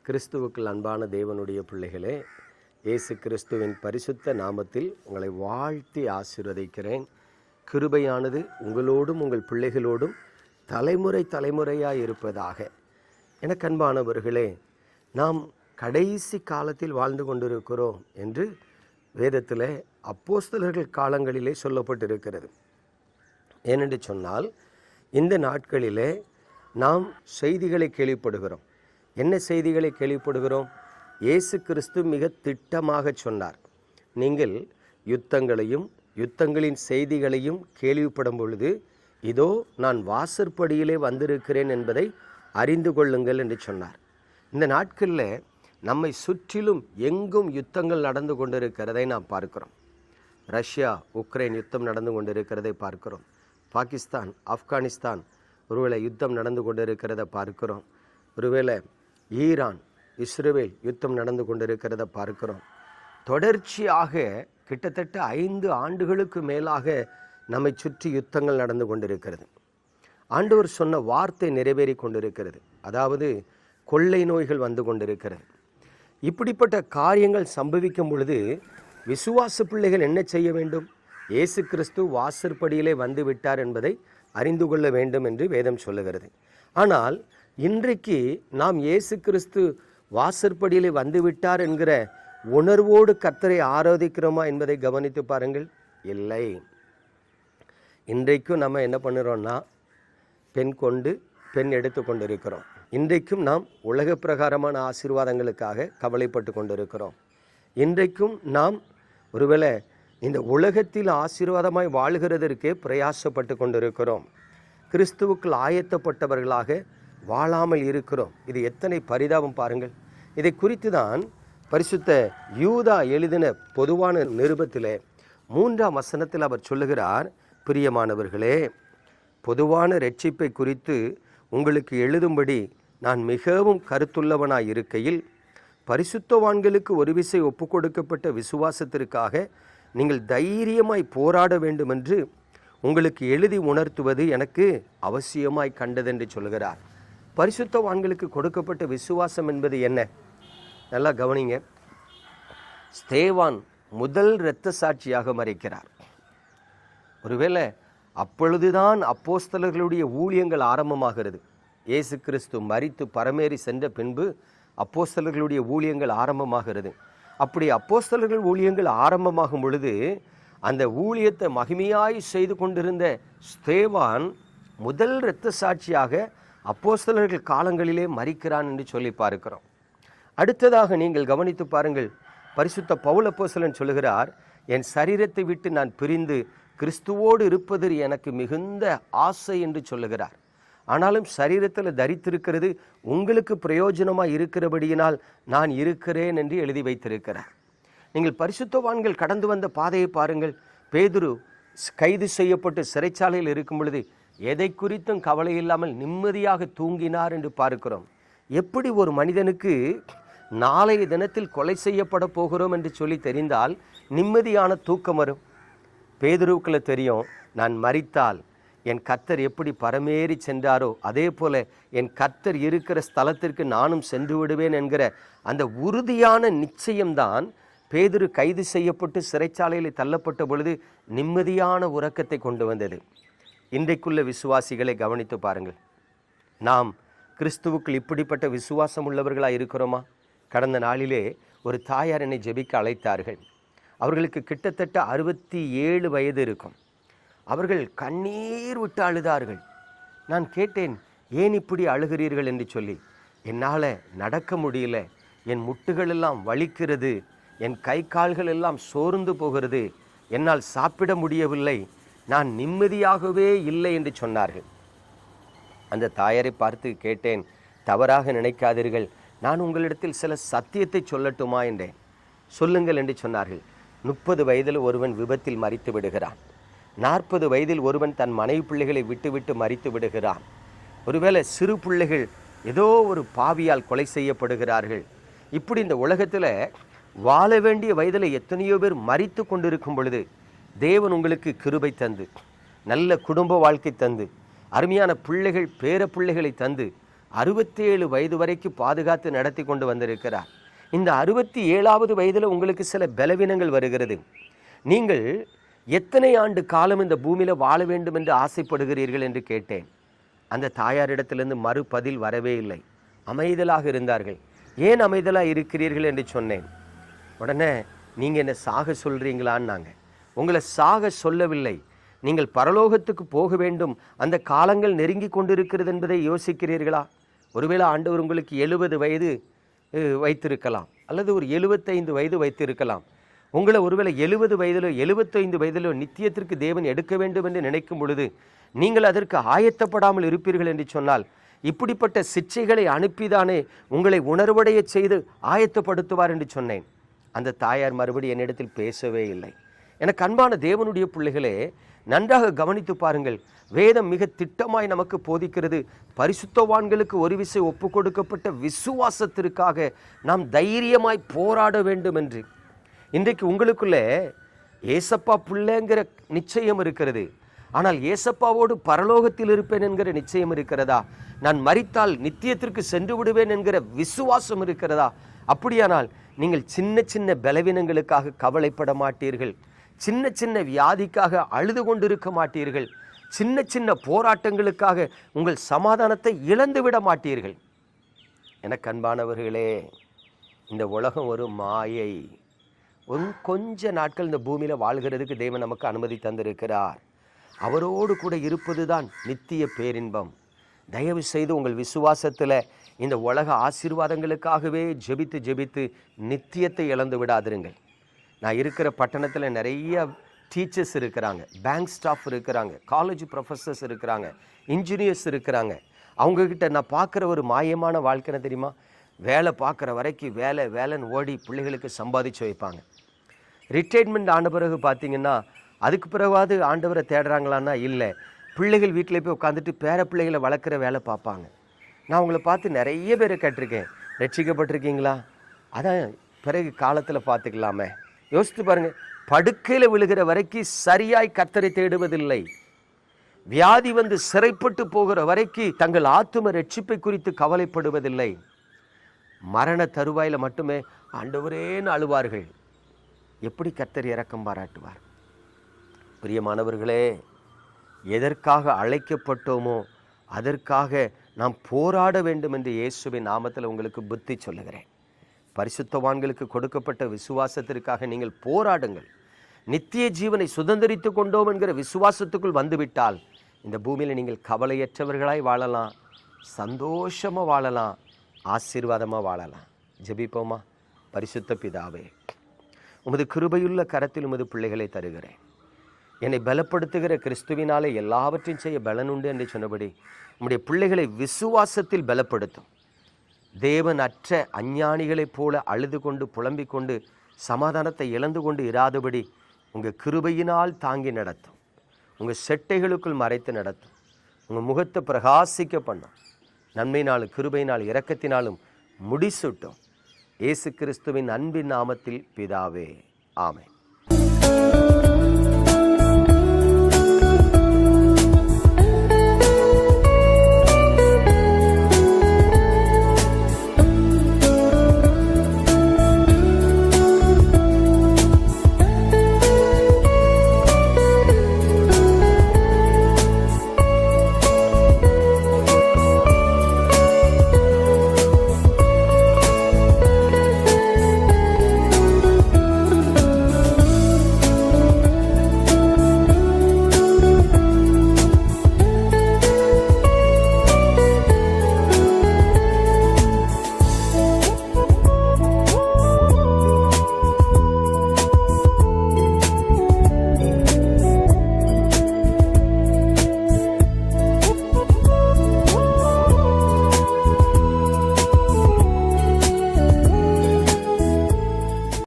கிறிஸ்துவுக்குள் அன்பான தேவனுடைய பிள்ளைகளே, இயேசு கிறிஸ்துவின் பரிசுத்த நாமத்தில் உங்களை வாழ்த்தி ஆசீர்வதிக்கிறேன். கிருபையானது உங்களோடும் உங்கள் பிள்ளைகளோடும் தலைமுறையாய் இருப்பதாக. எனக்கு அன்பானவர்களே, நாம் கடைசி காலத்தில் வாழ்ந்து கொண்டிருக்கிறோம் என்று வேதத்தில் அப்போஸ்தலர்கள் காலங்களிலே சொல்லப்பட்டிருக்கிறது. ஏனென்று சொன்னால், இந்த நாட்களிலே நாம் செய்திகளை கேள்விப்படுகிறோம். என்ன செய்திகளை கேள்விப்படுகிறோம்? இயேசு கிறிஸ்து மிக திட்டமாக சொன்னார், நீங்கள் யுத்தங்களையும் யுத்தங்களின் செய்திகளையும் கேள்விப்படும் பொழுது இதோ நான் வாசற்படியிலே வந்திருக்கிறேன் என்பதை அறிந்து கொள்ளுங்கள் என்று சொன்னார். இந்த நாட்களில் நம்மை சுற்றிலும் எங்கும் யுத்தங்கள் நடந்து கொண்டிருக்கிறதை நாம் பார்க்கிறோம். ரஷ்யா உக்ரைன் யுத்தம் நடந்து கொண்டிருக்கிறதை பார்க்கிறோம். பாகிஸ்தான் ஆப்கானிஸ்தான் ஒருவேளை யுத்தம் நடந்து கொண்டிருக்கிறத பார்க்கிறோம். ஒருவேளை ஈரான் இஸ்ரேல் யுத்தம் நடந்து கொண்டிருக்கிறத பார்க்கிறோம். தொடர்ச்சியாக கிட்டத்தட்ட 5 ஆண்டுகளுக்கு மேலாக நம்மை சுற்றி யுத்தங்கள் நடந்து கொண்டிருக்கிறது. ஆண்டவர் சொன்ன வார்த்தை நிறைவேறி கொண்டிருக்கிறது. அதாவது கொள்ளை நோய்கள் வந்து கொண்டிருக்கிறது. இப்படிப்பட்ட காரியங்கள் சம்பவிக்கும் பொழுது விசுவாச பிள்ளைகள் என்ன செய்ய வேண்டும்? இயேசு கிறிஸ்து வாசற்படியிலே வந்து விட்டார் என்பதை அறிந்து கொள்ள வேண்டும் என்று வேதம் சொல்லுகிறது. ஆனால் இன்றைக்கு நாம் இயேசு கிறிஸ்து வாசற்படியிலே வந்து விட்டார் என்கிற உணர்வோடு கர்த்தரை ஆராதிக்கிறோமா என்பதை கவனித்து பாருங்கள். இல்லை. இன்றைக்கும் நம்ம என்ன பண்ணுறோம்னா, பெண் எடுத்து கொண்டிருக்கிறோம். இன்றைக்கும் நாம் உலக பிரகாரமான ஆசீர்வாதங்களுக்காக கவலைப்பட்டு கொண்டிருக்கிறோம். இன்றைக்கும் நாம் ஒருவேளை இந்த உலகத்தில் ஆசீர்வாதமாய் வாழ்கிறதற்கே பிரயாசப்பட்டு கொண்டிருக்கிறோம். கிறிஸ்துவுக்குள் ஆயத்தப்பட்டவர்களாக வாழாமல் இருக்கிறோம். இது எத்தனை பரிதாபம் பாருங்கள். இதை குறித்து தான் பரிசுத்த யூதா எழுதின பொதுவான நிருபத்திலே 3ஆம் வசனத்தில் அவர் சொல்லுகிறார், பிரியமானவர்களே, பொதுவான இரட்சிப்பை குறித்து உங்களுக்கு எழுதும்படி நான் மிகவும் கருத்துள்ளவனாய் இருக்கையில் பரிசுத்தவான்களுக்கு ஒரு விசை ஒப்பு கொடுக்கப்பட்ட விசுவாசத்திற்காக நீங்கள் தைரியமாய் போராட வேண்டும் என்று உங்களுக்கு எழுதி உணர்த்துவது எனக்கு அவசியமாய் கண்டதென்று சொல்கிறார். பரிசுத்தவான்களுக்கு கொடுக்கப்பட்ட விசுவாசம் என்பது என்ன? நல்லா கவனிங்க. ஸ்தேவான் முதல் இரத்த சாட்சியாக மரிக்கிறார். ஒருவேளை அப்பொழுதுதான் அப்போஸ்தலர்களுடைய ஊழியங்கள் ஆரம்பமாகிறது. இயேசு கிறிஸ்து மரித்து பரமேறி சென்ற பின்பு அப்போஸ்தலர்களுடைய ஊழியங்கள் ஆரம்பமாகிறது. அப்படி அப்போஸ்தலர்கள் ஊழியங்கள் ஆரம்பமாகும் பொழுது அந்த ஊழியத்தை மகிமையாய் செய்து கொண்டிருந்த ஸ்தேவான் முதல் இரத்த சாட்சியாக அப்போஸ்தலர்கள் காலங்களிலே மரிக்கிறான் என்று சொல்லி பார்க்கிறோம். அடுத்ததாக நீங்கள் கவனித்து பாருங்கள். பரிசுத்த பவுல் அப்போஸ்தலன் சொல்லுகிறார், என் சரீரத்தை விட்டு நான் பிரிந்து கிறிஸ்துவோடு இருப்பது எனக்கு மிகுந்த ஆசை என்று சொல்லுகிறார். ஆனாலும் சரீரத்தில் தரித்திருக்கிறது உங்களுக்கு பிரயோஜனமாக இருக்கிறபடியினால் நான் இருக்கிறேன் என்று எழுதி வைத்திருக்கிறார். நீங்கள் பரிசுத்தவான்கள் கடந்து வந்த பாதையை பாருங்கள். பேதுரு கைது செய்யப்பட்டு சிறைச்சாலையில் இருக்கும் பொழுது எதை குறித்தும் கவலை இல்லாமல் நிம்மதியாக தூங்கினார் என்று பார்க்கிறோம். எப்படி ஒரு மனிதனுக்கு நாளைய தினத்தில் கொலை செய்யப்பட போகிறோம் என்று சொல்லி தெரிந்தால் நிம்மதியான தூக்கம் வரும்? பேதுருவுக்குள்ள தெரியும், நான் மரித்தால் என் கர்த்தர் எப்படி பரமேறி சென்றாரோ அதே போல என் கர்த்தர் இருக்கிற ஸ்தலத்திற்கு நானும் சென்று விடுவேன் என்கிற அந்த உறுதியான நிச்சயம்தான் பேதுரு கைது செய்யப்பட்டு சிறைச்சாலையில் தள்ளப்பட்ட பொழுது நிம்மதியான உறக்கத்தை கொண்டு வந்தது. இன்றைக்குள்ள விசுவாசிகளை கவனித்து பாருங்கள். நாம் கிறிஸ்துவுக்குள் இப்படிப்பட்ட விசுவாசம் உள்ளவர்களாக இருக்கிறோமா? கடந்த நாளிலே ஒரு தாயார் என்னை ஜெபிக்க அழைத்தார்கள். அவர்களுக்கு கிட்டத்தட்ட 67 வயது இருக்கும். அவர்கள் கண்ணீர் விட்டு அழுதார்கள். நான் கேட்டேன், ஏன் இப்படி அழுகிறீர்கள் என்று சொல்லி. என்னால் நடக்க முடியல, என் முட்டுகள் எல்லாம் வலிக்கிறது, என் கை கால்கள் எல்லாம் சோர்ந்து போகிறது, என்னால் சாப்பிட முடியவில்லை, நான் நிம்மதியாகவே இல்லை என்று சொன்னார்கள். அந்த தாயாரை பார்த்து கேட்டேன், தவறாக நினைக்காதீர்கள், நான் உங்களிடத்தில் சில சத்தியத்தை சொல்லட்டுமா என்றேன். சொல்லுங்கள் என்று சொன்னார்கள். 30 வயதில் ஒருவன் விபத்தில் மரித்து விடுகிறான். 40 வயதில் ஒருவன் தன் மனைவி பிள்ளைகளை விட்டு மரித்து விடுகிறான். ஒருவேளை சிறு பிள்ளைகள் ஏதோ ஒரு பாவியால் கொலை செய்யப்படுகிறார்கள். இப்படி இந்த உலகத்தில் வாழ வேண்டிய வயதில் எத்தனையோ பேர் மரித்து கொண்டிருக்கும் பொழுது தேவன் உங்களுக்கு கிருபை தந்து நல்ல குடும்ப வாழ்க்கை தந்து அருமையான பிள்ளைகள் பேர பிள்ளைகளை தந்து 67 வயது வரைக்கும் பாதுகாத்து நடத்தி கொண்டு வந்திருக்கிறார். இந்த 67வது வயதில் உங்களுக்கு சில பலவீனங்கள் வருகிறது. நீங்கள் எத்தனை ஆண்டு காலம் இந்த பூமியில் வாழ வேண்டும் என்று ஆசைப்படுகிறீர்கள் என்று கேட்டேன். அந்த தாயாரிடத்திலிருந்து மறுபதில் வரவே இல்லை. அமைதலாக இருந்தார்கள். ஏன் அமைதலாக இருக்கிறீர்கள் என்று சொன்னேன். உடனே நீங்கள் என்ன சாக சொல்கிறீங்களான்னாங்க. உங்களை சாக சொல்லவில்லை, நீங்கள் பரலோகத்துக்கு போக வேண்டும், அந்த காலங்கள் நெருங்கி கொண்டிருக்கிறது என்பதை யோசிக்கிறீர்களா? ஒருவேளை ஆண்டவர் உங்களுக்கு 70 வயது வைத்திருக்கலாம், அல்லது ஒரு 75 வயது வைத்திருக்கலாம். உங்களை ஒருவேளை 70 வயதிலோ 75 வயதிலோ நித்தியத்திற்கு தேவன் எடுக்க வேண்டும் என்று நினைக்கும் பொழுது நீங்கள் அதற்கு ஆயத்தப்படாமல் இருப்பீர்கள் என்று சொன்னால், இப்படிப்பட்ட சிக்ஷைகளை அனுப்பிதானே உங்களை உணர்வடைய செய்து ஆயத்தப்படுத்துவார் என்று சொன்னேன். அந்த தாயார் மறுபடி என்னிடத்தில் பேசவே இல்லை. எனக்கு அன்பான தேவனுடைய பிள்ளைகளே, நன்றாக கவனித்து பாருங்கள். வேதம் மிக திட்டமாய் நமக்கு போதிக்கிறது. பரிசுத்தவான்களுக்கு ஒரு விசை ஒப்பு கொடுக்கப்பட்ட விசுவாசத்திற்காக நாம் தைரியமாய் போராட வேண்டும் என்று. இன்றைக்கு உங்களுக்குள்ளே ஏசப்பா பிள்ளைங்கிற நிச்சயம் இருக்கிறது. ஆனால் ஏசப்பாவோடு பரலோகத்தில் இருப்பேன் என்கிற நிச்சயம் இருக்கிறதா? நான் மரித்தால் நித்தியத்திற்கு சென்று விடுவேன் என்கிற விசுவாசம் இருக்கிறதா? அப்படியானால் நீங்கள் சின்ன சின்ன பலவீனங்களுக்காக கவலைப்பட மாட்டீர்கள். சின்ன சின்ன வியாதிக்காக அழுது கொண்டிருக்க மாட்டீர்கள். சின்ன சின்ன போராட்டங்களுக்காக உங்கள் சமாதானத்தை இழந்து விட மாட்டீர்கள். எனக்கு அன்பானவர்களே, இந்த உலகம் ஒரு மாயை. கொஞ்ச நாட்கள் இந்த பூமியில் வாழ்கிறதுக்கு தேவன் நமக்கு அனுமதி தந்திருக்கிறார். அவரோடு கூட இருப்பது தான் நித்திய பேரின்பம். தயவு செய்து உங்கள் விசுவாசத்தில் இந்த உலக ஆசீர்வாதங்களுக்காகவே ஜெபித்து ஜெபித்து நித்தியத்தை இழந்து விடாதிருங்கள். நான் இருக்கிற பட்டணத்தில் நிறைய டீச்சர்ஸ் இருக்கிறாங்க, பேங்க் ஸ்டாஃப் இருக்கிறாங்க, காலேஜ் ப்ரொஃபஸர்ஸ் இருக்கிறாங்க, இன்ஜினியர்ஸ் இருக்கிறாங்க. அவங்கக்கிட்ட நான் பார்க்குற ஒரு மாயமான வாழ்க்கை தெரியுமா? வேலை பார்க்குற வரைக்கும் வேலை வேலைன்னு ஓடி பிள்ளைகளுக்கு சம்பாதிச்சு வைப்பாங்க. ரிட்டைர்மெண்ட் ஆன பிறகு பார்த்தீங்கன்னா அதுக்கு பிறகாவது ஆண்டவரை தேடுறாங்களான்னா இல்லை, பிள்ளைகள் வீட்டில் போய் உட்காந்துட்டு பேர பிள்ளைகளை வளர்க்குற வேலை பார்ப்பாங்க. நான் உங்களை பார்த்து நிறைய பேரை கேட்டிருக்கேன், ரட்சிக்கப்பட்டிருக்கீங்களா? அதான் பிறகு காலத்தில் பார்த்துக்கலாமே. யோசித்து பாருங்கள், படுக்கையில் விழுகிற வரைக்கும் சரியாய் கர்த்தரை தேடுவதில்லை. வியாதி வந்து சிறைப்பட்டு போகிற வரைக்கும் தங்கள் ஆத்தும ரட்சிப்பை குறித்து கவலைப்படுவதில்லை. மரண தருவாயில் மட்டுமே ஆண்டவரேன்னு அழுவார்கள். எப்படி கர்த்தர் இரக்கம் பாராட்டுவார்? பிரியமானவர்களே, எதற்காக அழைக்கப்பட்டோமோ அதற்காக நாம் போராட வேண்டும் என்று இயேசுவின் நாமத்தில் உங்களுக்கு புத்தி சொல்லுகிறேன். பரிசுத்தவான்களுக்கு கொடுக்கப்பட்ட விசுவாசத்திற்காக நீங்கள் போராடுங்கள். நித்திய ஜீவனை சுதந்திரித்து கொண்டோம் என்கிற விசுவாசத்துக்குள் வந்துவிட்டால் இந்த பூமியில் நீங்கள் கவலையற்றவர்களாய் வாழலாம், சந்தோஷமாக வாழலாம், ஆசீர்வாதமாக வாழலாம். ஜெபிப்போமா? பரிசுத்த பிதாவே, உமது கிருபையுள்ள கரத்தில் உமது பிள்ளைகளை தருகிறேன். என்னை பலப்படுத்துகிற கிறிஸ்துவினாலே எல்லாவற்றையும் செய்ய பலனுண்டு என்று சொன்னபடி உம்முடைய பிள்ளைகளை விசுவாசத்தில் பலப்படுத்தும். தேவன் அற்ற அஞ்ஞானிகளைப் போல அழுது கொண்டு புலம்பிக் கொண்டு சமாதானத்தை இழந்து கொண்டு இராதபடி உங்கள் கிருபையினால் தாங்கி நடத்தும். உங்கள் செட்டைகளுக்குள் மறைத்து நடத்தும். உங்கள் முகத்தை பிரகாசிக்க பண்ணும். நன்மையினாலும் கிருபையினால் இரக்கத்தினாலும் முடிசூட்டும். இயேசு கிறிஸ்துவின் அன்பின் நாமத்தில் பிதாவே, ஆமென்.